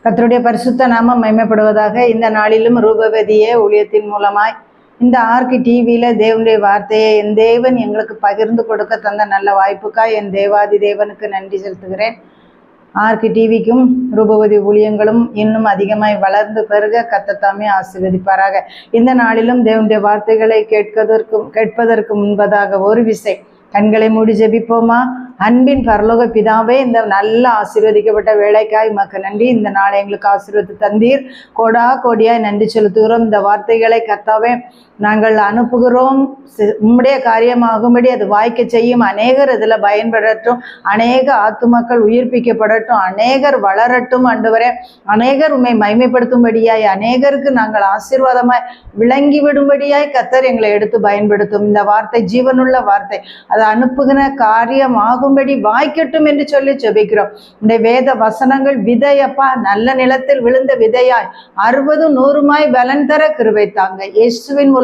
கர்த்தருடைய பரிசுத்த நாமம் மகிமைப்படுவதாக. இந்த நாளிலும் ரூபவதியே ஊழியத்தின் மூலமாய் இந்த ஆர்கி டிவியில தேவனுடைய வார்த்தையை என் தேவன் எங்களுக்கு பகிர்ந்து கொடுக்க தந்த நல்ல வாய்ப்புக்காய் என் தேவாதி தேவனுக்கு நன்றி செலுத்துகிறேன். ஆர்கி டிவிக்கும் ரூபவதி ஊழியங்களும் இன்னும் அதிகமாய் வளர்ந்து பெருக கர்த்தர் ஆசீர்வதிப்பாராக. இந்த நாளிலும் தேவனுடைய வார்த்தைகளை கேட்பதற்கு முன்பதாக ஒரு விசை கண்களை மூடி ஜெபிப்போமா? அன்பின் பரலோக பிதாவே, இந்த நல்ல ஆசீர்வதிக்கப்பட்ட வேலைக்காய் மக்க நன்றி. இந்த நாளை எங்களுக்கு ஆசீர்வதித்து தந்தீர். கோடா கோடியாய் நன்றி செலுத்துகிறோம். இந்த வார்த்தைகளை கர்த்தாவே நாங்கள் அனுப்புகிறோம். உம்முடைய காரியமாகும்படி அது வாய்க்க செய்யும். அநேகர் இதில் பயன்படட்டும், அநேக ஆத்துமக்கள் உயிர்ப்பிக்கப்படட்டும், அநேகர் வளரட்டும். ஆண்டவரே, அநேகர் உம்மை மகிமைப்படுத்தும்படியாய், அநேகருக்கு நாங்கள் ஆசீர்வாதமாய் விளங்கி விடும்படியாய் கர்த்தர் எங்களை எடுத்து பயன்படுத்தும். இந்த வார்த்தை ஜீவனுள்ள வார்த்தை, அதை அனுப்புகிற காரியம் ஆகும்படி வாய்க்கட்டும் என்று சொல்லி ஜெபிக்கிறோம். இந்த வேத வசனங்கள் விதையப்பா, நல்ல நிலத்தில் விழுந்த விதையாய் 60 100 பலன் தர கிருபை தாங்க. இயேசுவின் மூலம்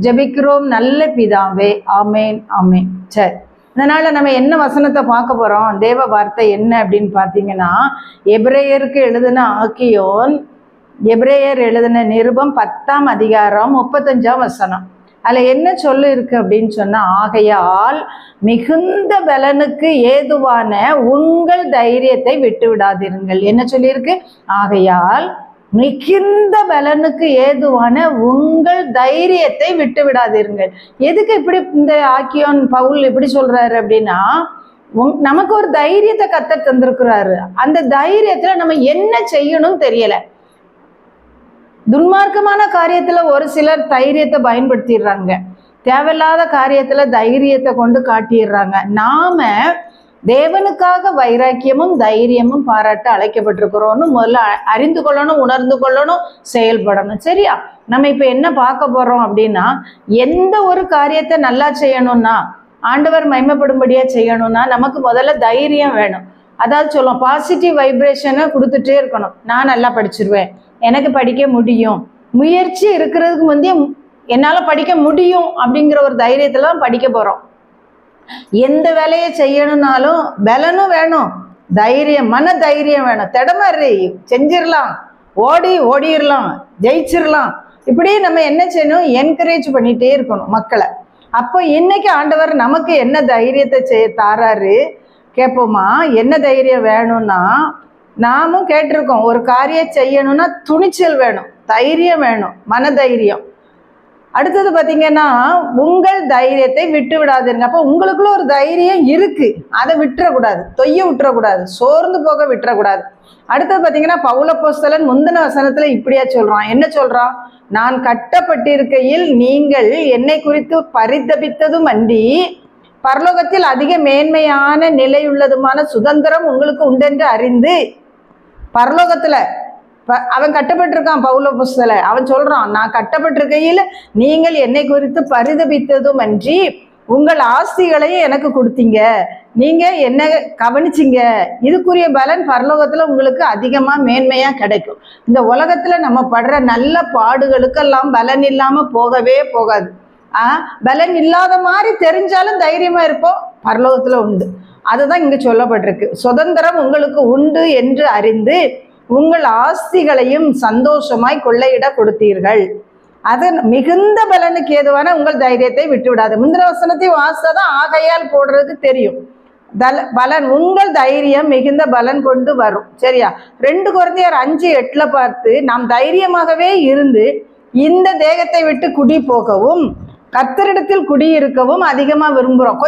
ஜெபிக்கிறோம் நல்ல பிதாவே, ஆமேன் ஆமேன். சரி, இதனால நம்ம என்ன வசனத்தை பார்க்க போறோம்? தேவ வார்த்தை என்ன அப்படின்னு பார்த்தீங்கன்னா, எபிரேயருக்கு எழுதின ஆக்கியோன், எபிரேயர் எழுதின நிருபம் 10ஆம் அதிகாரம் 35ஆம் வசனம். அதில் என்ன சொல்லு இருக்கு அப்படின்னு சொன்னா, ஆகையால் மிகுந்த பலனுக்கு ஏதுவான உங்கள் தைரியத்தை விட்டு விடாதீர்கள். என்ன சொல்லியிருக்கு? ஆகையால் மிகுந்த பலனுக்கு ஏதுவான உங்கள் தைரியத்தை விட்டு விடாதீர்கள். எதுக்கு இப்படி இந்த ஆக்கியோன் பவுல் இப்படி சொல்றாரு அப்படின்னா, நமக்கு ஒரு தைரியத்தை கர்த்தர் தந்திருக்கிறாரு. அந்த தைரியத்துல நம்ம என்ன செய்யணும் தெரியல. துன்மார்க்கமான காரியத்துல ஒரு சிலர் தைரியத்தை பயன்படுத்திடுறாங்க, தேவையில்லாத காரியத்துல தைரியத்தை கொண்டு காட்டிடுறாங்க. நாம தேவனுக்காக வைராக்கியமும் தைரியமும் பாராட்ட அழைக்கப்பட்டிருக்கிறோம்னு முதல்ல அறிந்து கொள்ளணும், உணர்ந்து கொள்ளணும், செயல்படணும். சரியா? நம்ம இப்ப என்ன பார்க்க போறோம் அப்படின்னா, எந்த ஒரு காரியத்தை நல்லா செய்யணும்னா, ஆண்டவர் மகிமைப்படும்படியா செய்யணும்னா நமக்கு முதல்ல தைரியம் வேணும். அதாவது சொல்லுவோம், பாசிட்டிவ் வைப்ரேஷனை கொடுத்துட்டே இருக்கணும். நான் நல்லா படிச்சிருவேன், எனக்கு படிக்க முடியும், முயற்சி இருக்கிறதுக்கு முந்தைய என்னால் படிக்க முடியும் அப்படிங்கிற ஒரு தைரியத்துல தான் படிக்க போறோம். எந்த வேலையை செய்யணும்னாலும் பலனும் வேணும், தைரியம், மன தைரியம் வேணும். திடமாரி செஞ்சிடலாம், ஓடிடலாம், ஜெயிச்சிடலாம். இப்படி நம்ம என்ன செய்யணும்? என்கரேஜ் பண்ணிட்டே இருக்கணும் மக்களை. அப்போ இன்னைக்கு ஆண்டவர் நமக்கு என்ன தைரியத்தை தாராரு கேட்போமா? என்ன தைரியம் வேணும்னா, நாமும் கேட்டிருக்கோம், ஒரு காரியம் செய்யணும்னா துணிச்சல் வேணும், தைரியம் வேணும், மன தைரியம். அடுத்தது பார்த்தீங்கன்னா, உங்கள் தைரியத்தை விட்டு விடாதுங்க. அப்போ உங்களுக்குள்ள ஒரு தைரியம் இருக்கு, அதை விட்டுறக்கூடாது, தொய்ய விட்டுறக்கூடாது, சோர்ந்து போக விட்டுறக்கூடாது. அடுத்தது பார்த்தீங்கன்னா, பவுலப்போஸ்தலன் முந்தின வசனத்துல இப்படியா சொல்றான். என்ன சொல்றான்? நான் கட்டப்பட்டிருக்கையில் நீங்கள் என்னை குறித்து பரிதபித்ததும் அன்றி பரலோகத்தில் அதிக மேன்மையான நிலையுள்ளதுமான சுதந்திரம் உங்களுக்கு உண்டென்று அறிந்து. பரலோகத்துல அவன் கட்டப்பட்டிருக்கான் பவுலப்போஸ்தலன். அவன் சொல்றான், நான் கட்டப்பட்டிருக்கையில் நீங்கள் என்னை குறித்து பரிதபித்ததும் அன்றி உங்கள் ஆஸ்திகளையும் எனக்கு கொடுத்தீங்க, நீங்க என்ன கவனிச்சிங்க, இதுக்குரிய பலன் பரலோகத்துல உங்களுக்கு அதிகமா மேன்மையா கிடைக்கும். இந்த உலகத்துல நம்ம படுற நல்ல பாடுகளுக்கெல்லாம் பலன் இல்லாம போகவே போகாது. பலன் இல்லாத மாதிரி தெரிஞ்சாலும் தைரியமா இருப்போம், பரலோகத்துல உண்டு. அதுதான் இங்க சொல்லப்பட்டிருக்கு. சுதந்திரம் உங்களுக்கு உண்டு என்று அறிந்து உங்கள் ஆஸ்திகளையும் சந்தோஷமாய் கொள்ளையிட கொடுத்தீர்கள். அது மிகுந்த பலனுக்கு ஏதுவான உங்கள் தைரியத்தை விட்டு விடாது. முந்தின வசனத்தை வாசதான் ஆகையால் போடுறதுக்கு தெரியும். பலன், உங்கள் தைரியம் மிகுந்த பலன் கொண்டு வரும். சரியா? 2 கொரிந்தியர் 5:8 பார்த்து, நாம் தைரியமாகவே இருந்து இந்த தேகத்தை விட்டு குடி போகவும் கர்த்தரிடத்தில் குடியிருக்கவும் அதிகமா விரும்புகிறோம்.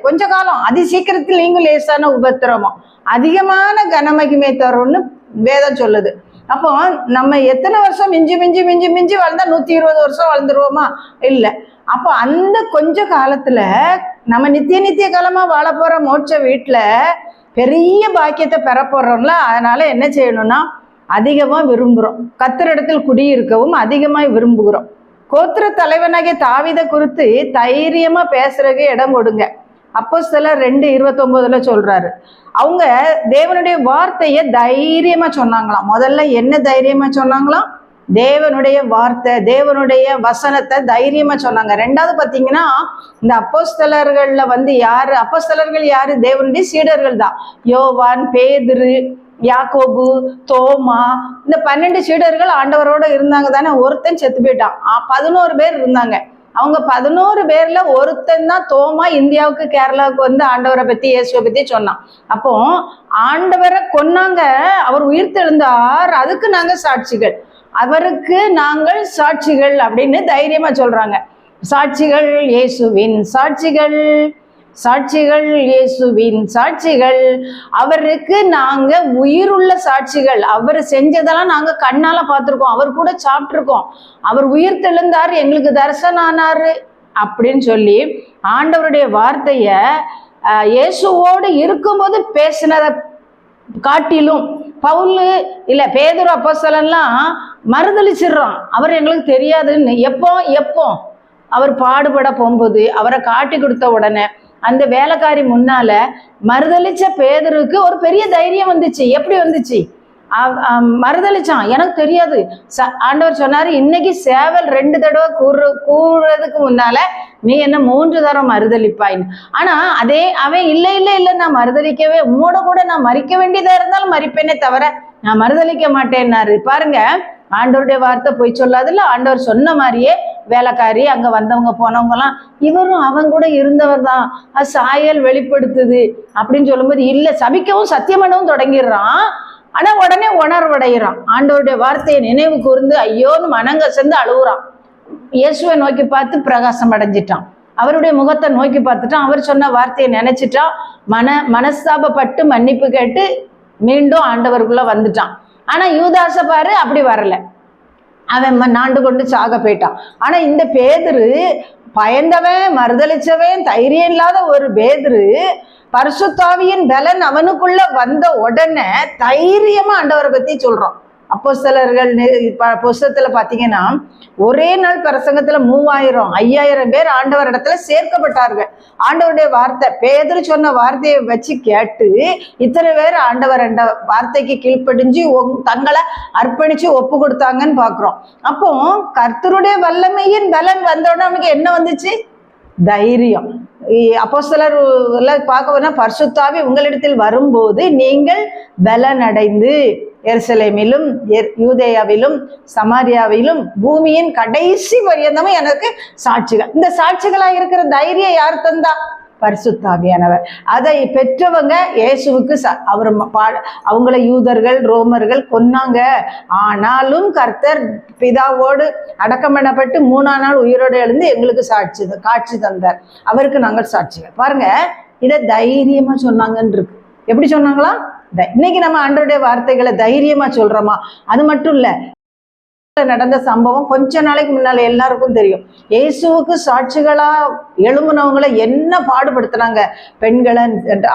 கொஞ்ச காலம் அதி சீக்கிரத்தில் நீங்கள் லேசான உபத்திரமோ அதிகமான கனமகிமை தரும்னு வேதம் சொல்லுது. அப்போ நம்ம எத்தனை வருஷம் மிஞ்சி மிஞ்சி மிஞ்சி மிஞ்சி வாழ்ந்தா 120 வருஷம் வாழ்ந்துருவோமா? இல்லை. அப்போ அந்த கொஞ்ச காலத்துல நம்ம நித்திய காலமா வாழ போற மோட்ச வீட்டுல பெரிய பாக்கியத்தை பெற போறோம்ல. அதனால என்ன செய்யணும்னா, அதிகமா விரும்புகிறோம், கர்த்தரிடத்தில் குடியிருக்கவும் அதிகமாக விரும்புகிறோம். கோத்திர தலைவனாகிய தாவீதை குறித்து தைரியமா பேசுறதுக்கு இடம் கொடுங்க. அப்போஸ்தலர் 2:29 சொல்றாரு, அவங்க தேவனுடைய வார்த்தையை தைரியமா சொன்னாங்களாம். முதல்ல என்ன தைரியமா சொன்னாங்களாம்? தேவனுடைய வார்த்தை, தேவனுடைய வசனத்தை தைரியமா சொன்னாங்க. ரெண்டாவது பார்த்தீங்கன்னா, இந்த அப்போஸ்தலர்கள்ல யாரு? அப்போஸ்தலர்கள் யாரு? தேவனுடைய சீடர்கள் தான். யோவான், பேதுரு, யாக்கோபு, தோமா, இந்த 12 சீடர்கள் ஆண்டவரோட இருந்தாங்க தானே. ஒருத்தன் செத்து போயிட்டான். 11 பேர் இருந்தாங்க. அவங்க 11 பேர்ல ஒருத்தன் தான் தோமா இந்தியாவுக்கு கேரளாவுக்கு வந்து ஆண்டவரை பத்தி இயேசுவை பத்தி சொன்னான். அப்போ ஆண்டவரை கொன்னாங்க, அவர் உயிர்த்தெழுந்தார், அதுக்கு நாங்க சாட்சிகள், அவருக்கு நாங்கள் சாட்சிகள் அப்படின்னு தைரியமா சொல்றாங்க. சாட்சிகள் இயேசுவின் சாட்சிகள், சாட்சிகள் இயேசுவின் சாட்சிகள், அவருக்கு நாங்க உயிருள்ள சாட்சிகள். அவர் செஞ்சதெல்லாம் நாங்க கண்ணால பார்த்திருக்கோம், அவர் கூட சாப்பிட்டிருக்கோம், அவர் உயிர் தெழுந்தார், எங்களுக்கு தரிசனம் ஆனாரு அப்படின்னு சொல்லி ஆண்டவருடைய வார்த்தைய இயேசுவோடு இருக்கும்போது பேசினதை காட்டிலும் பவுல் இல்ல பேதுரு அப்போஸ்தலன்லாம் மறுதளிச்சிடுறான், அவர் எங்களுக்கு தெரியாதுன்னு. எப்போ அவர் பாடுபட போகும்போது அவரை காட்டி கொடுத்த உடனே அந்த வேலைக்காரி முன்னால மறுதளிச்ச பேதுருக்கு ஒரு பெரிய தைரியம் வந்துச்சு. எப்படி வந்துச்சு? மறுதளிச்சான், எனக்கு தெரியாது. ஆண்டவர் சொன்னாரு, இன்னைக்கு சேவல் 2 தடவை கூறுறதுக்கு முன்னால நீ என்ன 3 தரம் மறுதளிப்பாயின்னு. ஆனா அவன் இல்லை நான் மறுதளிக்கவே, உம்மோட கூட நான் மறிக்க வேண்டியதா இருந்தாலும் மறிப்பேனே தவிர நான் மறுதளிக்க மாட்டேன்னாரு. பாருங்க, ஆண்டவருடைய வார்த்தை போய் சொல்லாதுல்ல. ஆண்டவர் சொன்ன மாதிரியே வேலைக்காரி, அங்க வந்தவங்க போனவங்க எல்லாம் இவரும் அவன் கூட இருந்தவர் தான், சாயல் வெளிப்படுத்துது அப்படின்னு சொல்லும்போது இல்ல, சபிக்கவும் சத்தியம் பண்ணவும் தொடங்கிடுறான். ஆனா உடனே உணர்வடைகிறான், ஆண்டவருடைய வார்த்தையை நினைவு கூர்ந்து ஐயோன்னு மனங்கசந்து அழுகுறான். இயேசுவை நோக்கி பார்த்து பிரகாசம் அடைஞ்சிட்டான், அவருடைய முகத்தை நோக்கி பார்த்துட்டான், அவர் சொன்ன வார்த்தையை நினைச்சிட்டான், மனஸ்தாபப்பட்டு மன்னிப்பு கேட்டு மீண்டும் ஆண்டவருக்குள்ள வந்துட்டான். ஆனா யூதாச பாரு, அப்படி வரல, அவன் நாண்டு கொண்டு சாக போயிட்டான். ஆனா இந்த பேதுரு பயந்தவன், மறுதளிச்சவன், தைரியம் இல்லாத ஒரு பேதுரு பரிசுத்தாவியின் பலன் அவனுக்குள்ள வந்த உடனே தைரியமா ஆண்டவரை பத்தி சொல்றான். அப்போஸ்தலர்கள் புஸ்தகத்துல பாத்தீங்கன்னா ஒரே நாள் பிரசங்கத்துல 3000 5000 பேர் ஆண்டவர் இடத்துல சேர்க்கப்பட்டார்கள். ஆண்டவருடைய வார்த்தை, பேதுரு சொன்ன வார்த்தையை வச்சு கேட்டு இத்தனை பேர் ஆண்டவர் வார்த்தைக்கு கீழ்ப்படிஞ்சு தங்களை அர்ப்பணிச்சு ஒப்பு கொடுத்தாங்கன்னு பாக்குறோம். அப்போ கர்த்தருடைய வல்லமையின் பலன் வந்தோடனே அவனுக்கு என்ன வந்துச்சு? தைரியம். அப்போஸ்தலர் பார்க்க போனா பரிசுத்தாவி உங்களிடத்தில் வரும்போது நீங்கள் பலன் அடைந்து எருசலேமிலும் யூதேயாவிலும் சமாரியாவிலும் பூமியின் கடைசி பரியந்தமும் எனக்கு சாட்சிகள். இந்த சாட்சிகளா இருக்கிற தைரியம் யார் தந்தா? பரிசுத்தாவியானவர். அதை பெற்றவங்க இயேசுவுக்கு அவர் அவங்கள யூதர்கள் ரோமர்கள் கொன்னாங்க, ஆனாலும் கர்த்தர் பிதாவோடு அடக்கம் பண்ணப்பட்டு 3ஆம் நாள் உயிரோடு எழுந்து எங்களுக்கு காட்சி தந்தார், அவருக்கு நாங்கள் சாட்சிகள். பாருங்க, இதை தைரியமா சொன்னாங்கன்னு இருக்கு. எப்படி சொன்னாங்களா? இன்னைக்கு நம்ம ஆண்டவருடைய வார்த்தைகளை தைரியமா சொல்றோமா? அது மட்டும் இல்ல, நடந்த சம்பவம் கொஞ்ச நாளைக்கு முன்னால எல்லாருக்கும் தெரியும். இயேசுவுக்கு சாட்சிகளா எழும்புனவங்களை என்ன பாடுபடுத்தினாங்க. பெண்களை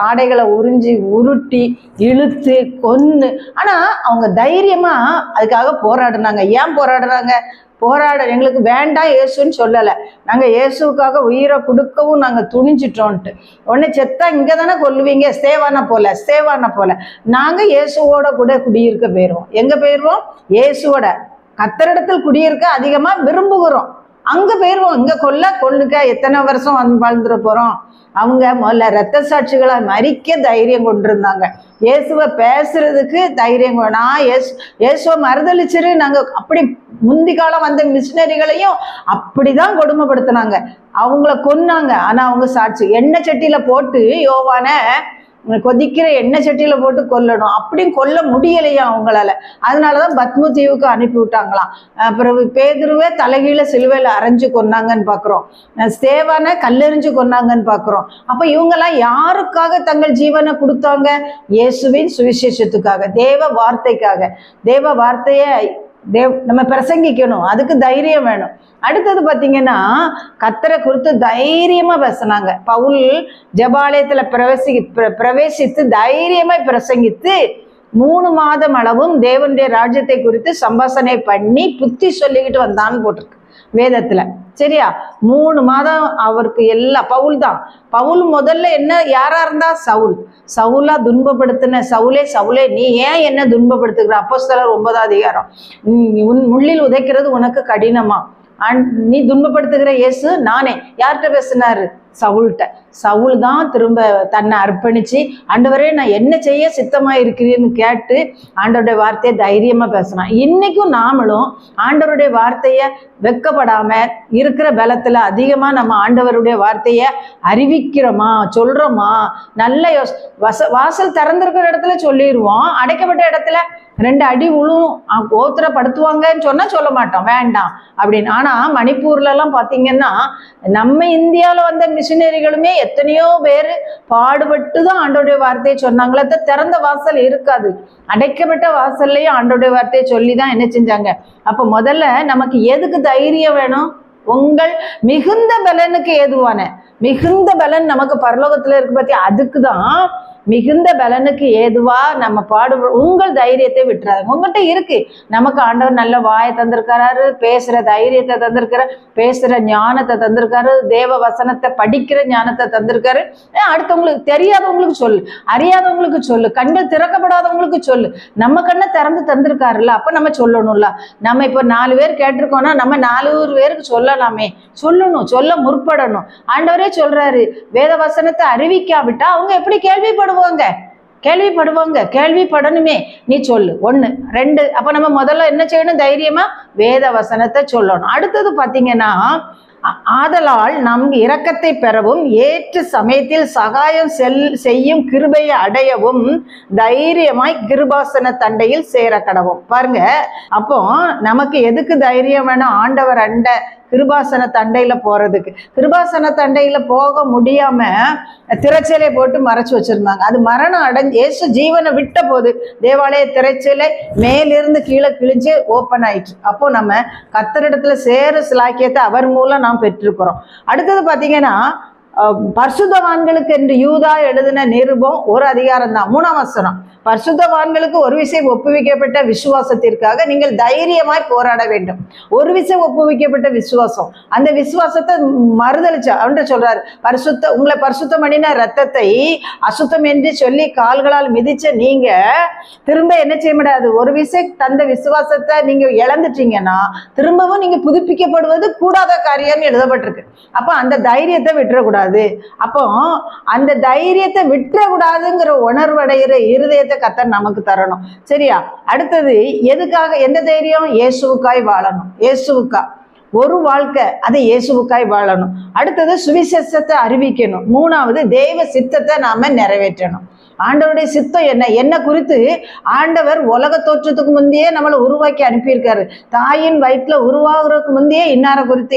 ஆடைகளை உறிஞ்சி உருட்டி இழுத்து கொன்னு, ஆனா அவங்க தைரியமா அதுக்காக போராடினாங்க. ஏன் போராடுறாங்க? எங்களுக்கு வேண்டாம் இயேசுன்னு சொல்லலை, நாங்க இயேசுக்காக உயிரை கொடுக்கவும் நாங்க துணிஞ்சிட்டோன்ட்டு. உடனே செத்தா இங்க தானே கொல்லுவீங்க, ஸ்தேவான போல நாங்க இயேசுவோட கூட குடியிருக்க போயிருவோம். எங்க போயிருவோம்? இயேசுவோட கத்தரிடத்தில் குடியிருக்க அதிகமா விரும்புகிறோம், அங்க போயிருவோம். இங்க கொல்லுக்க எத்தனை வருஷம் வாழ்ந்துட போறோம். அவங்க முதல்ல இரத்த சாட்சிகளா மறிக்க தைரியம் கொண்டிருந்தாங்க. இயேசுவை பேசுறதுக்கு தைரியம். நான் இயேசுவை மறுதளிச்சிரு, நாங்க அப்படி முந்தி காலம் வந்த மிஷினரிகளையும் அப்படிதான் கொடுமைப்படுத்தினாங்க, அவங்கள கொன்னாங்க. ஆனா அவங்க சாட்சி எண்ணெய் சட்டியில போட்டு யோவான கொதிக்கிற எண்ணெய் சட்டியில போட்டு கொல்லணும், அப்படியும் கொல்ல முடியலையா அவங்களால. அதனாலதான் பத்மு தீவுக்கு அனுப்பி விட்டாங்களாம். அப்புறம் பேதுருவே தலைகீழ சிலுவையில அரைஞ்சு கொன்னாங்கன்னு பாக்குறோம், ஸ்தேவானை கல்லெறிஞ்சு கொன்னாங்கன்னு பாக்குறோம். அப்ப இவங்கெல்லாம் யாருக்காக தங்கள் ஜீவனை கொடுத்தாங்க? இயேசுவின் சுவிசேஷத்துக்காக, தேவ வார்த்தைக்காக. தேவ வார்த்தைய நம்ம பிரசங்கிக்கணும், அதுக்கு தைரியம் வேணும். அடுத்தது பாத்தீங்கன்னா கர்த்தரை குறித்து தைரியமா பேசினாங்க. பவுல் ஜெபாலயத்துல பிரவேசித்து தைரியமா பிரசங்கித்து 3 மாதம் அளவும் தேவனுடைய ராஜ்யத்தை குறித்து சம்பாஷணை பண்ணி புத்தி சொல்லிக்கிட்டு வந்தான்னு போட்டிருக்கு வேதத்துல. சரியா? 3 மாதம் அவருக்கு எல்லாம் பவுல் முதல்ல என்ன யாரா இருந்தா? சவுலா துன்பப்படுத்தின சவுலே நீ ஏன் என்ன துன்பப்படுத்துகிற? அப்போஸ்தலர் 9ஆம் அதிகாரம். உன் முள்ளில் உதைக்கிறது உனக்கு கடினமா? நீ துன்பப்படுத்துகிற இயேசு நானே. யார்கிட்ட பேசினாரு? சவுல் தான் திரும்ப தன்னை அர்ப்பணிச்சு, ஆண்டவரே நான் என்ன செய்ய சித்தமா இருக்கிறேன்னு கேட்டு ஆண்டவருடைய வார்த்தையை தைரியமா பேசினான். இன்னைக்கும் நாமளும் ஆண்டவருடைய வார்த்தைய வெக்கப்படாம இருக்கிற பலத்துல அதிகமா நம்ம ஆண்டவருடைய வார்த்தைய அறிவிக்கிறோமா, சொல்றோமா? நல்ல வாசல் திறந்திருக்கிற இடத்துல சொல்லிடுவோம், அடைக்கப்பட்ட இடத்துல 2 அடி உழுவும் ஓத்திரப்படுத்துவாங்கன்னு சொன்னா சொல்ல மாட்டோம், வேண்டாம் அப்படின்னு. ஆனா மணிப்பூர்ல எல்லாம் பாத்தீங்கன்னா நம்ம இந்தியாவில வந்த மிஷினரிகளுமே எத்தனையோ பேர் பாடுபட்டு தான் ஆண்டோடைய வார்த்தையை சொன்னாங்களே. திறந்த வாசல் இருக்காது, அடைக்கப்பட்ட வாசல்லையும் ஆண்டோடைய வார்த்தையை சொல்லி தான் என்ன செஞ்சாங்க. அப்ப முதல்ல நமக்கு எதுக்கு தைரியம் வேணும்? உங்கள் மிகுந்த பலனுக்கு ஏதுவான மிகுந்த பலன் நமக்கு பரலோகத்துல இருக்கு பத்தி, அதுக்குதான் மிகுந்த பலனுக்கு ஏதுவா நம்ம உங்கள் தைரியத்தை விட்டுறாங்க. உங்கள்கிட்ட இருக்கு, நமக்கு ஆண்டவர் நல்ல வாயை தந்திருக்காரு, பேசுற தைரியத்தை தந்திருக்காரு, பேசுற ஞானத்தை தந்திருக்காரு, தேவ வசனத்தை படிக்கிற ஞானத்தை தந்திருக்காரு. அடுத்தவங்களுக்கு தெரியாதவங்களுக்கு சொல்லு, அறியாதவங்களுக்கு சொல்லு, கண்கள் திறக்கப்படாதவங்களுக்கு சொல்லு. நம்ம கண்ணை திறந்து தந்திருக்காருல்ல, அப்ப நம்ம சொல்லணும்ல. நம்ம இப்போ 4 பேர் கேட்டிருக்கோம்னா நம்ம 400 பேருக்கு சொல்லலாமே, சொல்லணும், சொல்ல முற்படணும். ஆண்டவரே சொல்றாரு, வேத வசனத்தை அறிவிக்காவிட்டா அவங்க எப்படி கேள்விப்படணுமே. நீ சொல்லு. 1 2. அப்ப நம்ம முதல்ல என்ன செய்யணும்? தைரியமா வேத வசனத்தை சொல்லணும். அடுத்தது பாத்தீங்கன்னா, ஆதலால் நம் இரக்கத்தை பெறவும் ஏற்ற சமயத்தில் சகாயம் செய்யும் கிருபையை அடையவும் தைரியமாய் கிருபாசன தண்டையில் சேர கடவும். பாருங்க, அப்போ நமக்கு எதுக்கு தைரியம் வேணும்? ஆண்டவர் அண்டை கிருபாசன தண்டையில போறதுக்கு. கிருபாசன தண்டையில போக முடியாம திரைச்சலை போட்டு மறைச்சு வச்சிருந்தாங்க. அது மரணம் அடைஞ்சு இயேசு ஜீவனை விட்ட போது தேவாலய திரைச்சலை மேலிருந்து கீழே கிழிஞ்சு ஓப்பன் ஆயிடுச்சு. அப்போ நம்ம கர்த்தரிடத்துல சேர சிலாக்கியத்தை அவர் மூலம் நாம் பெற்றிருக்கிறோம். அடுத்தது பாத்தீங்கன்னா, பரிசுத்தவான்களுக்கு என்று யூதா எழுதின நிருபம் 1 அதிகாரம் தான், 3ஆம் வசனம். பரிசுத்தவான்களுக்கு ஒரு விஷயம் ஒப்புவிக்கப்பட்ட விசுவாசத்திற்காக நீங்கள் தைரியமாய் போராட வேண்டும். ஒரு விஷயம் ஒப்புவிக்கப்பட்ட விசுவாசம், அந்த விசுவாசத்தை மறுதளிச்சா அவன் சொல்றாரு, உங்களை பரிசுத்தம் பண்ணின ரத்தத்தை அசுத்தம் என்று சொல்லி கால்களால் மிதிச்ச நீங்க திரும்ப என்ன செய்ய முடியாது. ஒரு விஷயம் தந்த விசுவாசத்தை நீங்க இழந்துட்டீங்கன்னா திரும்பவும் நீங்க புதுப்பிக்கப்படுவது கூடாத காரியம்னு எழுதப்பட்டிருக்கு. அப்ப அந்த தைரியத்தை விட்டுறக்கூடாது. அப்போ அந்த தைரியத்தை விட்டுறக்கூடாதுங்கிற உணர்வடைகிற இருதயத்தை கர்த்தர் நமக்கு தரணும். சரியா? அடுத்தது எதுக்காக? எந்த தைரியம்? இயேசுவுக்காய் வாழணும். இயேசுவுக்கா ஒரு வாழ்க்கை, அதை இயேசுவுக்காய் வாழணும். அடுத்தது சுவிசேஷத்தை அறிவிக்கணும். 3வது தேவ சித்தத்தை நாம நிறைவேற்றணும். ஆண்டவருடைய சித்தம் என்ன குறித்து ஆண்டவர் உலக தோற்றத்துக்கு முந்தையே நம்மளை உருவாக்கி அனுப்பியிருக்காரு. தாயின் வயிற்றுல உருவாகிறதுக்கு முந்தையே இன்னார குறித்து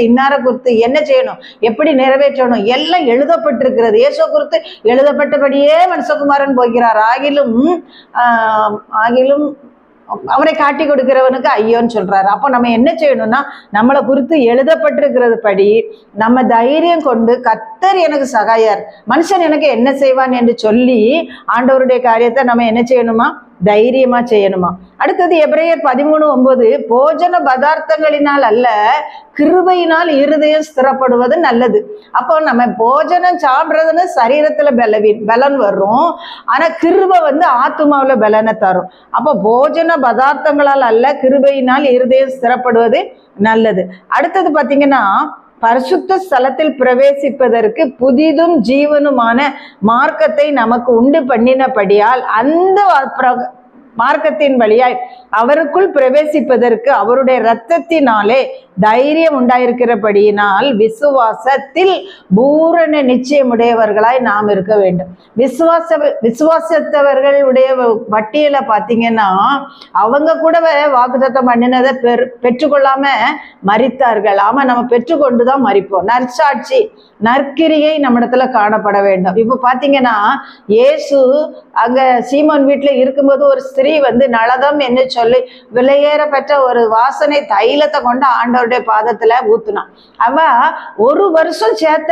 என்ன செய்யணும், எப்படி நிறைவேற்றணும் எல்லாம் எழுதப்பட்டிருக்கிறது. இயேசு குறித்து எழுதப்பட்டபடியே மனுஷகுமாரன் போகிறார். ஆகிலும் அவரை காட்டி கொடுக்கிறவனுக்கு ஐயோன்னு சொல்றாரு. அப்போ நம்ம என்ன செய்யணும்னா, நம்மளை குறித்து எழுதப்பட்டிருக்கிறது படி நம்ம தைரியம் கொண்டு கர்த்தர் எனக்கு சகாயர், மனுஷன் எனக்கு என்ன செய்வான் என்று சொல்லி ஆண்டவருடைய காரியத்தை நம்ம என்ன செய்யணுமா? தைரியமா செய்யணுமா? அடுத்தது எபிரேயர் 13:9, போஜன பதார்த்தங்களினால் அல்ல கிருபையினால் இருதயம் ஸ்திரப்படுவது நல்லது. அப்போ நம்ம போஜனம் சாப்பிட்றதுன்னு சரீரத்துல பலன் வரும், ஆனா கிருபை ஆத்மாவில் பலனை தரும். அப்போ போஜன பதார்த்தங்களால் அல்ல கிருபையினால் இருதயம் ஸ்திரப்படுவது நல்லது. அடுத்தது பாத்தீங்கன்னா, பரிசுத்த ஸ்தலத்தில் பிரவேசிப்பதற்கு புதிதும் ஜீவனுமான மார்க்கத்தை நமக்கு உண்டு பண்ணினபடியால் அந்த மார்க்கத்தின் வழியாய் அவருக்குள் பிரவேசிப்பதற்கு அவருடைய இரத்தத்தினாலே தைரியம் உண்டாயிருக்கிறபடியினால் விசுவாசத்தில் பூரண நிச்சயமுடையவர்களாய் நாம் இருக்க வேண்டும். விசுவாசத்தவர்களுடைய பட்டியலை பார்த்தீங்கன்னா, அவங்க கூட வாக்குத்தத்தம் பண்ணினதை பெற்றுக்கொள்ளாம மரித்தார்கள். ஆமா, நம்ம பெற்றுக்கொண்டுதான் மரிப்போம். நற்சாட்சி, நற்கிரியை நம்மிடத்துல காணப்பட வேண்டும். இப்ப பாத்தீங்கன்னா, இயேசு அங்க சீமோன் வீட்டுல இருக்கும்போது ஒரு ஸ்திரீ நலதம் என்று சொல்லி விலையேற பெற்ற ஒரு வாசனை தைலத்தை கொண்டு ஆண்டவருடைய பாதத்துல ஊத்துனான். அவ 1 வருஷம் சேர்த்த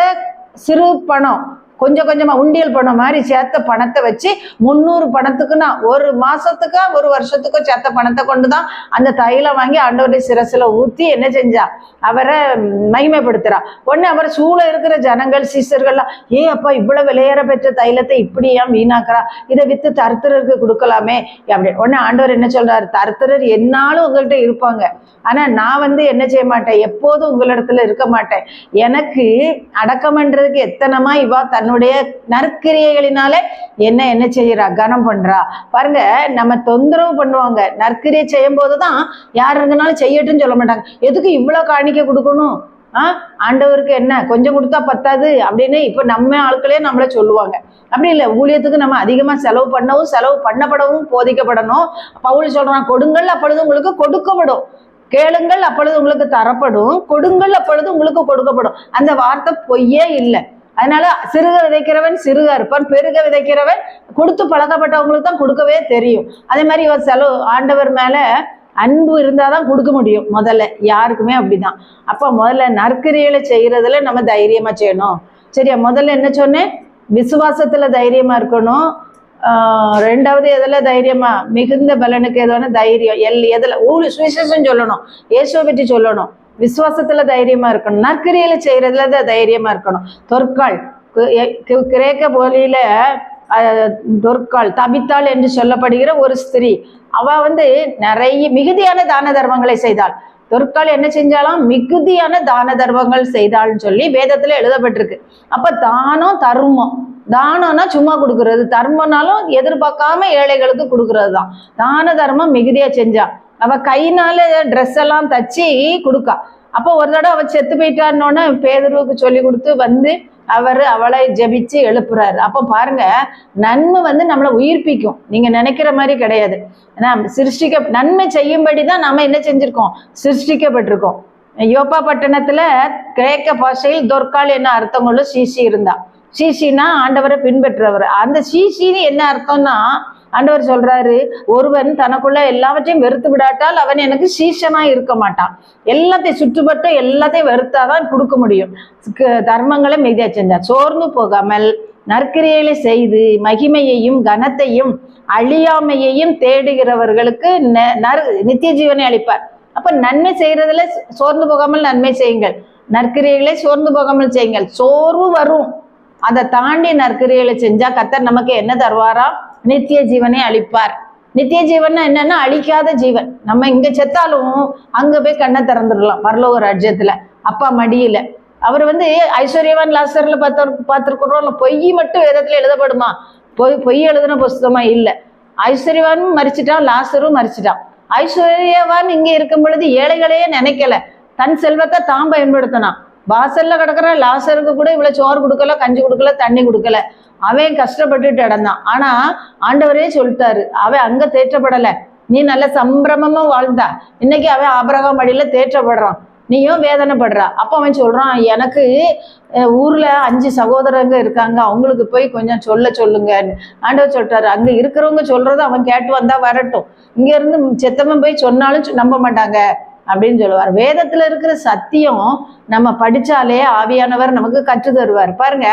சிறு பணம் கொஞ்சம் கொஞ்சமா உண்டியல் பணம் மாதிரி சேர்த்த பணத்தை வச்சு 300 பணத்துக்குன்னா ஒரு மாசத்துக்கோ ஒரு வருஷத்துக்கோ சேர்த்த பணத்தை கொண்டுதான் அந்த தைலம் வாங்கி ஆண்டவருடைய சிரசுல ஊத்தி என்ன செஞ்சா அவரை மகிமைப்படுத்துறா. உடனே அவர் சூழ இருக்கிற ஜனங்கள் சீசர்கள்லாம், அப்பா இவ்வளவு விலையேற பெற்ற தைலத்தை இப்படி ஏன் வீணாக்குறா, இதை வித்து தருத்திரருக்கு கொடுக்கலாமே அப்படி. உடனே ஆண்டவர் என்ன சொல்றாரு, தருத்திரர் என்னாலும் உங்கள்கிட்ட இருப்பாங்க, ஆனா நான் என்ன செய்ய மாட்டேன், எப்போதும் உங்களிடத்துல இருக்க மாட்டேன். எனக்கு அடக்கம்ன்றதுக்கு எத்தனமா இவா தன்னுடைய நற்கிரியைகளினால என்ன செய்யறா, கனம் பண்றா பாருங்க. நம்ம தொந்தரவு பண்ணுவாங்க, நற்கிரியை செய்யும் போதுதான் யார் இருந்தாலும் செய்யட்டும்னு சொல்ல மாட்டாங்க. எதுக்கு இவ்வளவு காணிக்க கொடுக்கணும், ஆண்டவருக்கு என்ன கொஞ்சம் கொடுத்தா பத்தாது அப்படின்னு இப்ப நம்ம ஆட்களே நம்மள சொல்லுவாங்க. அப்படி இல்லை, ஊழியத்துக்கு நம்ம அதிகமா செலவு பண்ணவும் செலவு பண்ணப்படவும் போதிக்கப்படணும். பவுல் சொல்றான், கொடுங்கள் அப்பொழுது உங்களுக்கு கொடுக்கப்படும், கேளுங்கள் அப்பொழுது உங்களுக்கு தரப்படும், கொடுங்கள் அப்பொழுது உங்களுக்கு கொடுக்கப்படும். அந்த வார்த்தை பொய்யே இல்லை. அதனால சிறுக விதைக்கிறவன் சிறுக இருப்பான், பெருக விதைக்கிறவன் கொடுத்து பழக்கப்பட்டவங்களுக்கு தான் கொடுக்கவே தெரியும். அதே மாதிரி ஒரு செலவு ஆண்டவர் மேல அன்பு இருந்தாதான் கொடுக்க முடியும். முதல்ல யாருக்குமே அப்படிதான். அப்ப முதல்ல நற்கிரியைகளை செய்யறதுல நம்ம தைரியமா செய்யணும். சரியா, முதல்ல என்ன சொன்னேன், விசுவாசத்துல தைரியமா இருக்கணும். ரெண்டாவது எதுல தைரியமா, மிகுந்த பலனுக்கு எதுவான தைரியம், எதுல சுவிசேஷம் சொல்லணும், இயேசுவை பற்றி சொல்லணும், விசுவாசத்துல தைரியமா இருக்கணும், நற்கிரியைகளை செய்யறதுல தைரியமா இருக்கணும். தொற்கால் கிரேக்க மொழியில தொற்கால் தபித்தாள் என்று சொல்லப்படுகிற ஒரு ஸ்திரீ, அவ நிறைய மிகுதியான தான தர்மங்களை செய்தாள். தொற்கால் என்ன செஞ்சாலும் மிகுதியான தான தர்மங்கள் செய்தாள்னு சொல்லி வேதத்துல எழுதப்பட்டிருக்கு. அப்ப தானம் தர்மம், தானம்னா சும்மா கொடுக்கறது, தர்மம்னாலும் எதிர்பார்க்காம ஏழைகளுக்கு கொடுக்கறது தான். தான தர்மம் மிகுதியா செஞ்சா. அவ கையினால ட்ரெஸ் எல்லாம் தச்சு கொடுக்கா. அப்போ ஒரு தடவை அவ செத்து போயிட்டான்னு பேதுருவுக்கு சொல்லி கொடுத்து அவளை ஜெபிச்சு எழுப்புறாரு. அப்போ பாருங்க, நன்மை நம்மளை உயிர்ப்பிக்கும். நீங்க நினைக்கிற மாதிரி கிடையாது. நன்மை செய்யும்படிதான் நாம என்ன செஞ்சிருக்கோம், சிருஷ்டிக்கப்பட்டிருக்கோம். யோப்பா பட்டணத்துல கிரேக்க பாஷையில் தொற்கால் என்ன அர்த்தம் கொள்ள சீசி இருந்தா. சீசினா ஆண்டவரை பின்பற்றவர். அந்த சீசின்னு என்ன அர்த்தம்னா, ஆண்டவர் சொல்றாரு, ஒருவன் தனக்குள்ள எல்லாவற்றையும் வெறுத்து விடாட்டால் அவன் எனக்கு சீஷனா இருக்க மாட்டான். எல்லாத்தையும் சுற்றுப்பட்டு எல்லாத்தையும் வெறுத்தாதான் கொடுக்க முடியும். தர்மங்களை மிகுதியா செஞ்சார். சோர்ந்து போகாமல் நற்கிரியைகளை செய்து மகிமையையும் கனத்தையும் அழியாமையையும் தேடுகிறவர்களுக்கு நித்திய ஜீவனை அளிப்பார். அப்ப நன்மை செய்யறதுல சோர்ந்து போகாமல் நன்மை செய்யுங்கள், நற்கிரியைகளை சோர்ந்து போகாமல் செய்யுங்கள். சோர்வு வரும், அதை தாண்டி நற்கிரியைகளை செஞ்சா கர்த்தர் நமக்கு என்ன தருவாரா, நித்திய ஜீவனை அளிப்பார். நித்திய ஜீவன் என்னன்னா அழிக்காத ஜீவன். நம்ம இங்க செத்தாலும் அங்க போய் கண்ணை திறந்துடலாம் பரலோக ராஜ்யத்துல அப்பா மடியில. அவர் ஐஸ்வர்யவான் லாசர்ல பார்த்திருக்கிறோம். பொய் மட்டும் வேதத்துல எழுதப்படுமா? பொய் எழுதுன புஸ்தகமா இல்ல. ஐஸ்வர்யவானும் மறிச்சிட்டான், லாசரும் மறிச்சிட்டான். ஐஸ்வர்யவான் இங்க இருக்கும் பொழுது ஏழைகளையே நினைக்கல, தன் செல்வத்தை தான் பயன்படுத்தினான். வாசல்ல கிடக்குற லாசருக்கு கூட இவ்வளவு சோறு கொடுக்கல, கஞ்சி கொடுக்கல, தண்ணி கொடுக்கல. அவன் கஷ்டப்பட்டுட்டு இடந்தான். ஆனா ஆண்டவரே சொல்லிட்டாரு, அவன் அங்க தேற்றப்படல, நீ நல்ல சம்பிரமமா வாழ்ந்தா. இன்னைக்கு அவன் ஆபிரகாம் அடியில தேற்றப்படுறான், நீயும் வேதனைப்படுறா. அப்ப அவன் சொல்றான், எனக்கு ஊர்ல 5 சகோதரங்க இருக்காங்க, அவங்களுக்கு போய் கொஞ்சம் சொல்லுங்க. ஆண்டவர் சொல்லிட்டாரு, அங்க இருக்கிறவங்க சொல்றத அவன் கேட்டு வந்தா வரட்டும், இங்க இருந்து செத்தவன் போய் சொன்னாலும் நம்ப மாட்டாங்க அப்படின்னு சொல்லுவார். வேதத்துல இருக்கிற சத்தியம் நம்ம படிச்சாலே ஆவியானவர் நமக்கு கற்று தருவார். பாருங்க,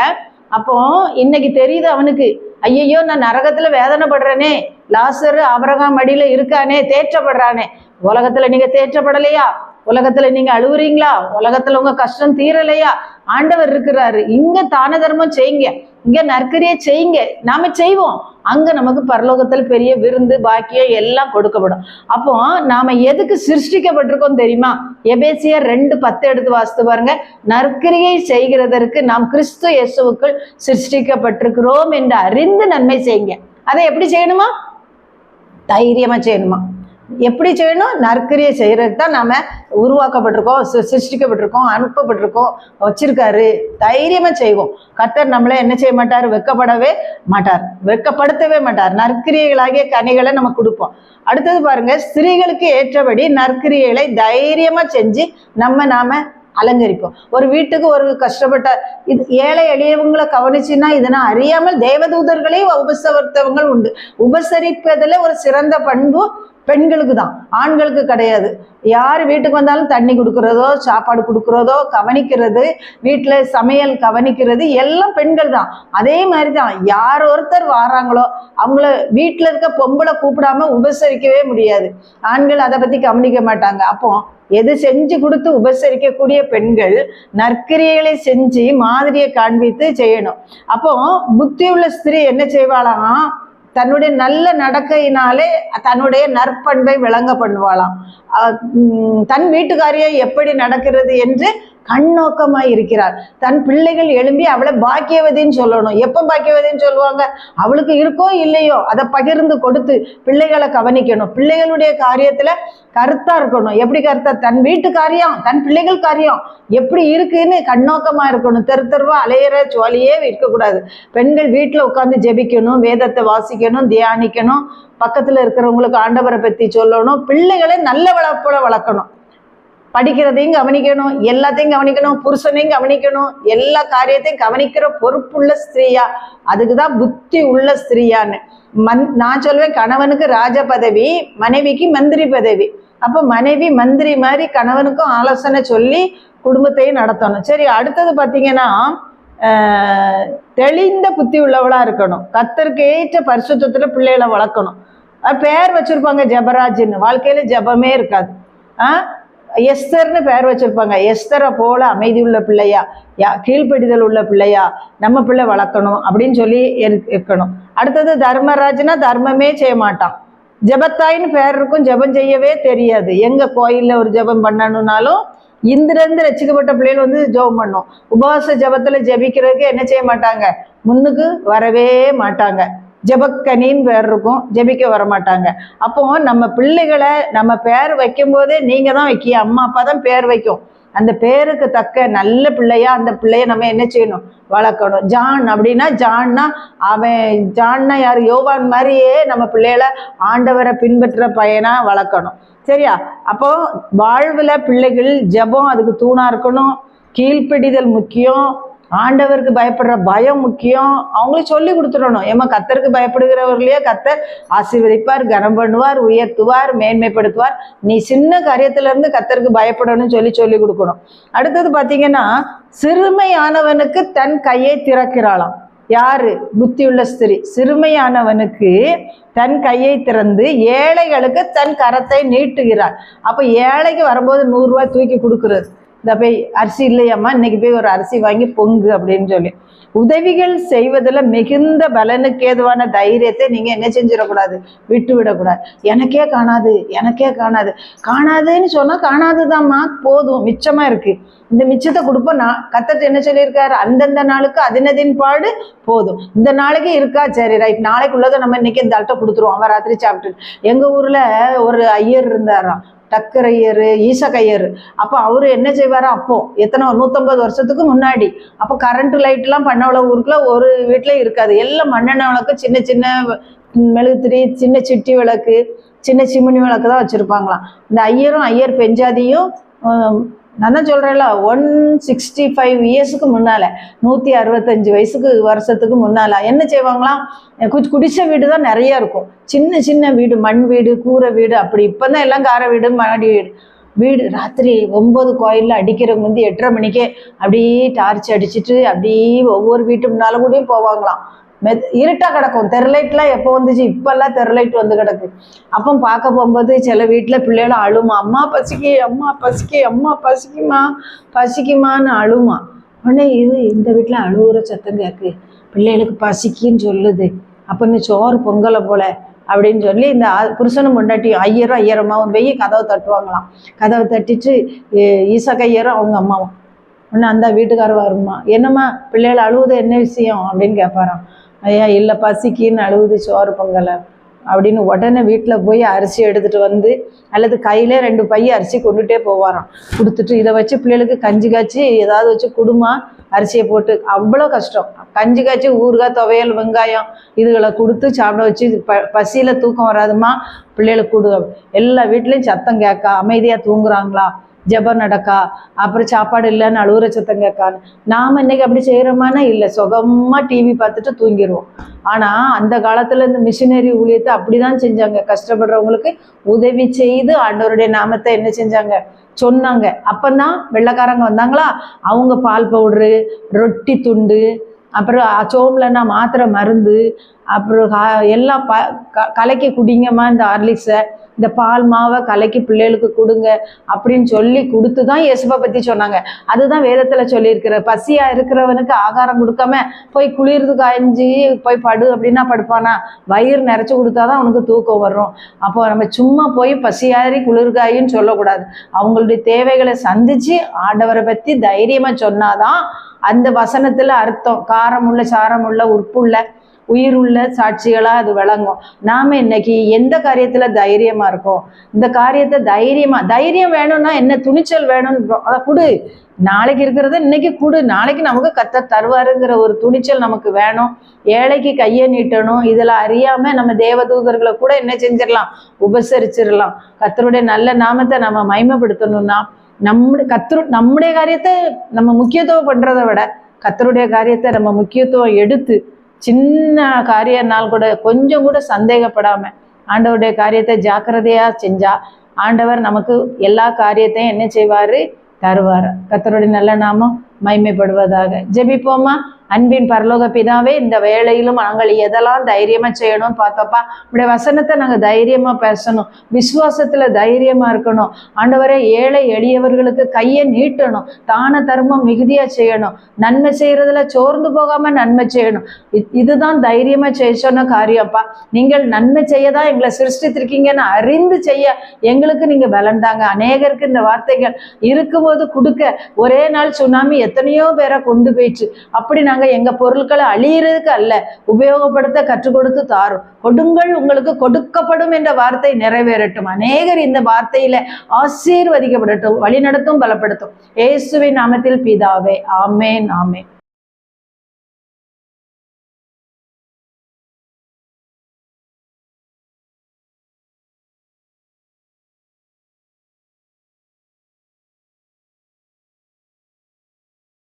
அப்போ இன்னைக்கு தெரியுது அவனுக்கு, ஐயையோ நான் நரகத்துல வேதனைப்படுறேனே, லாசரு ஆபிரகாம் மடியில இருக்கானே, தேற்றப்படுறானே. உலகத்துல நீங்க தேற்றப்படலையா? உலகத்துல நீங்க அழுவுறீங்களா? உலகத்துல உங்க கஷ்டம் தீரலையா? ஆண்டவர் இருக்கிறாரு. இங்க தான தர்மம் செய்யுங்க, இங்க நற்கிரியை செய்யுங்க, நாம செய்வோம். அங்க நமக்கு பரலோகத்தில் பெரிய விருந்து பாக்கியம் எல்லாம் கொடுக்கப்படும். அப்போ நாம எதுக்கு சிருஷ்டிக்கப்பட்டிருக்கோம் தெரியுமா? எபேசியர் 2:10 எடுத்து வாசித்து பாருங்க. நற்கிரியை செய்கிறதற்கு நாம் கிறிஸ்து இயேசுவுக்குள் சிருஷ்டிக்கப்பட்டிருக்கிறோம் என்று அறிந்து நன்மை செய்யுங்க. அதை எப்படி செய்யணுமா? தைரியமா செய்யணுமா? எப்படி செய்யணும்? நற்கிரியை செய்யறதுக்கு தான் நாம உருவாக்கப்பட்டிருக்கோம், சிருஷ்டிக்கப்பட்டிருக்கோம், அனுப்பப்பட்டிருக்கோம், வச்சிருக்காரு. தைரியமா செய்வோம். கர்த்தர் நம்மள என்ன செய்ய மாட்டார்? வெட்கப்படவே மாட்டார், வெட்கப்படுத்தவே மாட்டார். நற்கிரியைகளாகிய கனிகளை நம்ம கொடுப்போம். அடுத்தது பாருங்க, ஸ்திரீகளுக்கு ஏற்றபடி நற்கிரியைகளை தைரியமா செஞ்சு நாம அலங்கரிப்போம். ஒரு வீட்டுக்கு ஒரு கஷ்டப்பட்ட இது ஏழை எளியவங்களை கவனிச்சுன்னா இதனை அறியாமல் தேவதூதர்களையும் உபசரித்தவங்கள் உண்டு. உபசரிப்பதில் ஒரு சிறந்த பண்பு பெண்களுக்கு தான், ஆண்களுக்கு கிடையாது. யார் வீட்டுக்கு வந்தாலும் தண்ணி கொடுக்கறதோ, சாப்பாடு கொடுக்கறதோ, கவனிக்கிறது, வீட்டில் சமையல் கவனிக்கிறது எல்லாம் பெண்கள் தான். அதே மாதிரி தான் யார் ஒருத்தர் வராங்களோ அவங்கள வீட்டில் இருக்க பொம்பளை கூப்பிடாம உபசரிக்கவே முடியாது. ஆண்கள் அதை பற்றி கவனிக்க மாட்டாங்க. அப்போ எது செஞ்சு கொடுத்து உபசரிக்கக்கூடிய பெண்கள் நற்கிரியைகளை செஞ்சு மாதிரியை காண்பித்து செய்யணும். அப்போ புத்தி உள்ள ஸ்திரீ என்ன செய்வாளாம், தன்னுடைய நல்ல நடக்கையினாலே தன்னுடைய நற்பண்பை விளங்க பண்ணுவாளாம். தன் வீட்டுக்காரியை எப்படி நடக்கிறது என்று கண்ணோக்கமாய் இருக்கிறார். தன் பிள்ளைகள் எழும்பி அவளை பாக்கியவதின்னு சொல்லணும். எப்போ பாக்கியவதின்னு சொல்லுவாங்க, அவளுக்கு இருக்கோ இல்லையோ அதை பகிர்ந்து கொடுத்து பிள்ளைகளை கவனிக்கணும். பிள்ளைகளுடைய காரியத்துல கருத்தா இருக்கணும். எப்படி கருத்தா, தன் வீட்டு காரியம் தன் பிள்ளைகள் காரியம் எப்படி இருக்குன்னு கண்ணோக்கமா இருக்கணும். தெருவா அலையிற ஜோலியே இருக்கக்கூடாது. பெண்கள் வீட்டுல உட்காந்து ஜெபிக்கணும், வேதத்தை வாசிக்கணும், தியானிக்கணும், பக்கத்துல இருக்கிறவங்களுக்கு ஆண்டவரை பத்தி சொல்லணும், பிள்ளைகளை நல்ல வளர்ப்புல வளர்க்கணும். படிக்கிறதையும் கவனிக்கணும், எல்லாத்தையும் கவனிக்கணும், புருஷனையும் கவனிக்கணும், எல்லா காரியத்தையும் கவனிக்கிற பொறுப்புள்ள ஸ்திரீயா, அதுக்குதான் புத்தி உள்ள ஸ்திரீயான்னு. நான் சொல்வேன், கணவனுக்கு ராஜ பதவி, மனைவிக்கு மந்திரி பதவி. அப்போ மனைவி மந்திரி மாதிரி கணவனுக்கும் ஆலோசனை சொல்லி குடும்பத்தையும் நடத்தணும். சரி, அடுத்தது பார்த்தீங்கன்னா தெளிந்த புத்தி உள்ளவளா இருக்கணும். கர்த்தருக்கு ஏற்ற பரிசுத்தத்துல பிள்ளைகளை வளர்க்கணும். பேர் வச்சிருப்பாங்க ஜெபராஜ்னு, வாழ்க்கையில ஜெபமே இருக்காது. எஸ்தர்னு பேர் வச்சிருப்பாங்க. எஸ்தரை போல அமைதி உள்ள பிள்ளையா, கீழ்ப்படிதல் உள்ள பிள்ளையா நம்ம பிள்ளை வளர்க்கணும் அப்படின்னு சொல்லி இருக்கணும். அடுத்தது தர்மராஜ்னா தர்மமே செய்ய மாட்டான். ஜெபத்தாயின்னு பேர் இருக்கும், ஜெபம் செய்யவே தெரியாது. எங்க கோயில்ல ஒரு ஜெபம் பண்ணணும்னாலும் இந்திரந்து ரசிக்கப்பட்ட பிள்ளைகள் வந்து ஜெபம் பண்ணும். உபவாச ஜெபத்துல ஜெபிக்கிறதுக்கு என்ன செய்ய மாட்டாங்க, முன்னுக்கு வரவே மாட்டாங்க. ஜெபக்கனின்னு பேர் இருக்கும், ஜெபிக்க வர மாட்டாங்க. அப்போ நம்ம பிள்ளைகளை நம்ம பேர் வைக்கும் போதே நீங்க தான் வைக்கிய, அம்மா அப்பா தான் பேர் வைக்கும். அந்த பேருக்கு தக்க நல்ல பிள்ளையா அந்த பிள்ளைய நம்ம என்ன செய்யணும், வளர்க்கணும். ஜான் அப்படின்னா ஜான்னா அவன், ஜான்னா யார், யோவான் மாதிரியே நம்ம பிள்ளைகளை ஆண்டவரை பின்பற்ற பையனா வளர்க்கணும். சரியா? அப்போ வாழ்வுல பிள்ளைகள் ஜெபம் அதுக்கு தூணா இருக்கணும். கீழ்ப்படிதல் முக்கியம், ஆண்டவருக்கு பயப்படுற பயம் முக்கியம். அவங்களுக்கு சொல்லி கொடுத்துடணும். ஏமா கர்த்தருக்கு பயப்படுகிறவர்களையே கர்த்தர் ஆசீர்வதிப்பார், கனம் பண்ணுவார், உயர்த்துவார், மேன்மைப்படுத்துவார். நீ சின்ன காரியத்துல இருந்து கர்த்தருக்கு பயப்படணும்னு சொல்லி கொடுக்கணும். அடுத்தது பாத்தீங்கன்னா, சிறுமையானவனுக்கு தன் கையை திறக்கிறாளாம். யாரு? புத்தியுள்ள ஸ்திரீ. சிறுமையானவனுக்கு தன் கையை திறந்து ஏழைகளுக்கு தன் கரத்தை நீட்டுகிறார். அப்ப ஏழைக்கு வரும்போது 100 ரூபாய் தூக்கி கொடுக்குறது. இந்த போய் அரிசி இல்லையாம்மா, இன்னைக்கு போய் ஒரு அரிசி வாங்கி பொங்கு அப்படின்னு சொல்லி உதவிகள் செய்வதில் மிகுந்த பலனுக்கு ஏதுவான தைரியத்தை நீங்க என்ன செஞ்சிடக்கூடாது, விட்டு விடக்கூடாது. எனக்கே காணாது, எனக்கே காணாது. காணாதுன்னு சொன்னா காணாதுதாம்மா, போதும், மிச்சமா இருக்கு. இந்த மிச்சத்தை கொடுப்போம். நான் கர்த்தர் என்ன சொல்லியிருக்காரு, அந்தந்த நாளுக்கு அதினதின் பாடு போதும். இந்த நாளைக்கு இருக்கா, சரி ரைட், நாளைக்குள்ளதை நம்ம இன்னைக்கு இந்த ஆள்கிட்ட கொடுத்துருவோம், அவன் ராத்திரி சாப்பிட்டு. எங்க ஊர்ல ஒரு ஐயர் இருந்தாராம், டக்கரையர், ஈசகையர். அப்போ அவரு என்ன செய்வாரா, அப்போ எத்தனை 150 வருஷத்துக்கு முன்னாடி, அப்போ கரண்ட் லைட்லாம் பண்ணவள ஊருக்குள்ள ஒரு வீட்டுல இருக்காது. எல்லாம் மண்ணெண்ணெய் விளக்கு, சின்ன சின்ன மெழுகுத்திரி, சின்ன சிட்டி விளக்கு, சின்ன சிமினி விளக்கு தான் வச்சிருப்பாங்களாம். இந்த ஐயர் பெஞ்சாதியும் நான் தான் சொல்றேன்ல, 165 இயர்ஸுக்கு முன்னால, 165 வருஷத்துக்கு முன்னால என்ன செய்வாங்களாம், குடிசை வீடு தான் நிறைய இருக்கும். சின்ன சின்ன வீடு, மண் வீடு, கூரை வீடு, அப்படி. இப்பதான் எல்லாம் கார வீடு, மாடி வீடு. ராத்திரி 9 கோயில்ல அடிக்கிற முந்தி 8:30 மணிக்கே அப்படியே டார்ச் அடிச்சுட்டு அப்படியே ஒவ்வொரு வீட்டு முன்னால கூடயும் போவாங்களாம். இருட்டா கிடக்கும். தெருலைட்லாம் எப்போ வந்துச்சு, இப்பெல்லாம் தெருலைட் வந்து கிடக்கு. அப்போ பார்க்க போகும்போது சில வீட்டில் பிள்ளைகளும் அழுமா, அம்மா பசிக்கு, அம்மா பசிக்கு, அம்மா பசிக்குமா பசிக்குமான்னு அழுமா. உடனே இந்த வீட்டில் அழுகுற சத்தம் கேட்கு, பிள்ளைகளுக்கு பசிக்குன்னு சொல்லுது, அப்போ இந்த சோறு பொங்கலை போல அப்படின்னு சொல்லி இந்த புருஷனும் பொண்டாட்டியும் ஐயரம்மாவும் போய் கதவை தட்டுவாங்களாம். கதவை தட்டிட்டு ஈசகையரும் அவங்க அம்மாவும் ஒன்று அந்த வீட்டுக்காரர் வருமா, என்னம்மா பிள்ளைகள் அழுவுது, என்ன விஷயம் அப்படின்னு கேட்பாராம். ஐயா இல்லை, பசிக்குன்னு அழுவுது, சோறு பொங்கலை அப்படின்னு. உடனே வீட்டில் போய் அரிசி எடுத்துகிட்டு வந்து, அல்லது கையிலே 2 பை அரிசி கொண்டுகிட்டே போவாராம். கொடுத்துட்டு இதை வச்சு பிள்ளைகளுக்கு கஞ்சி காய்ச்சி ஏதாவது வச்சு குடுமா, அரிசியை போட்டு. அவ்வளோ கஷ்டம். கஞ்சி காய்ச்சி ஊறுகாய், துவையல், வெங்காயம் இதுகளை கொடுத்து சாப்பிட வச்சு, பசியில் தூக்கம் வராதுமா, பிள்ளைகளுக்கு கொடு. எல்லா வீட்லேயும் சத்தம் கேட்க அமைதியாக தூங்குறாங்களா, ஜெபம் நடக்கா, அப்புறம் சாப்பாடு இல்லைன்னு அழுகுற சத்தம் கேட்கான்னு. நாம் இன்னைக்கு அப்படி செய்கிறோமானா இல்லை, சுகமாக டிவி பார்த்துட்டு தூங்கிடுவோம். ஆனால் அந்த காலத்தில் இந்த மிஷினரி ஊழியத்தை அப்படிதான் செஞ்சாங்க. கஷ்டப்படுறவங்களுக்கு உதவி செய்து ஆண்டவருடைய நாமத்தை என்ன செஞ்சாங்க, சொன்னாங்க. அப்பந்தான் வெள்ளைக்காரங்க வந்தாங்களா, அவங்க பால் பவுட்ரு, ரொட்டி துண்டு, அப்புறம் சோம்லன்னா மாத்திரை மருந்து, அப்புறம் எல்லாம் கலக்கி குடிங்கம்மா இந்த ஹார்லிக்ஸை, இந்த பால் மாவை கலக்கி பிள்ளைகளுக்கு கொடுங்க அப்படின்னு சொல்லி கொடுத்து தான் இயேசுவை பற்றி சொன்னாங்க. அதுதான் வேதத்தில் சொல்லியிருக்கிற. பசியாக இருக்கிறவனுக்கு ஆகாரம் கொடுக்காம போய் குளிர்ந்து காய்ஞ்சி போய் படு அப்படின்னா படுப்பானா? வயிறு நிறைச்சி கொடுத்தாதான் அவனுக்கு தூக்கம் வரும். அப்போ நம்ம சும்மா போய் பசியாரி குளிர்காயின்னு சொல்லக்கூடாது. அவங்களுடைய தேவைகளை சந்திச்சு ஆண்டவரை பற்றி தைரியமாக சொன்னாதான் அந்த வசனத்தில் அர்த்தம். காரமுள்ள சாரமுள்ள உப்புள்ள உயிருள்ள சாட்சிகளா அது விளங்கும். நாம இன்னைக்கு எந்த காரியத்துல தைரியமா இருக்கோம்? இந்த காரியத்தை தைரியம் வேணும்னா என்ன, துணிச்சல் வேணும்னு அதை கொடு. நாளைக்கு இருக்கிறத இன்னைக்கு கொடு, நாளைக்கு நமக்கு கர்த்தர் தருவாருங்கிற ஒரு துணிச்சல் நமக்கு வேணும். ஏழைக்கு கையை நீட்டணும். இதுல அறியாம நம்ம தேவதூதர்களை கூட என்ன செஞ்சிடலாம், உபசரிச்சிடலாம். கர்த்தருடைய நல்ல நாமத்தை நம்ம மகிமைப்படுத்தணும்னா நம்முடைய காரியத்தை நம்ம முக்கியத்துவம் பண்றதை விட கர்த்தருடைய காரியத்தை நம்ம முக்கியத்துவம் எடுத்து சின்ன காரியம்னால் கூட கொஞ்சம் கூட சந்தேகப்படாம ஆண்டவருடைய காரியத்தை ஜாக்கிரதையா செஞ்சா ஆண்டவர் நமக்கு எல்லா காரியத்தையும் என்ன செய்வாரு, தருவார். கர்த்தருடைய நல்ல நாமம் மகிமைப்படுவதாக. ஜெபிப்போமா. அன்பின் பரலோக பிதாவே, இந்த வேளையிலும் நாங்கள் எதெல்லாம் தைரியமா செய்யணும்னு பார்த்தோப்பா. இப்படி வசனத்தை நாங்கள் தைரியமா பேசணும், விசுவாசத்துல தைரியமா இருக்கணும். ஆண்டவரே, ஏழை எளியவர்களுக்கு கையை நீட்டணும், தான தர்மம் மிகுதியா செய்யணும், நன்மை செய்யறதுல சோர்ந்து போகாம நன்மை செய்யணும். இதுதான் தைரியமா செய்ய சொன்ன காரியம்ப்பா. நீங்கள் நன்மை செய்யதான் எங்களை சிருஷ்டித்திருக்கீங்கன்னு அறிந்து செய்ய எங்களுக்கு நீங்க பலன் தாங்க. அநேகருக்கு இந்த வார்த்தைகள் இருக்கும்போது கொடுக்க ஒரே நாள் சுனாமி எத்தனையோ பேரை கொண்டு போயிடுச்சு. அப்படி நாங்கள் எங்க பொருட்களை அழியறதுக்கு அல்ல, உபயோகப்படுத்த கற்றுக் கொடுத்து தாரும். கொடுங்கள் உங்களுக்கு கொடுக்கப்படும் என்ற வார்த்தை நிறைவேறட்டும். அநேகர் இந்த வார்த்தையில ஆசீர்வதிக்கப்படட்டும், வழி நடத்தும், பலப்படுத்தும். இயேசுவின் நாமத்தில் பிதாவே, ஆமேன், ஆமேன்.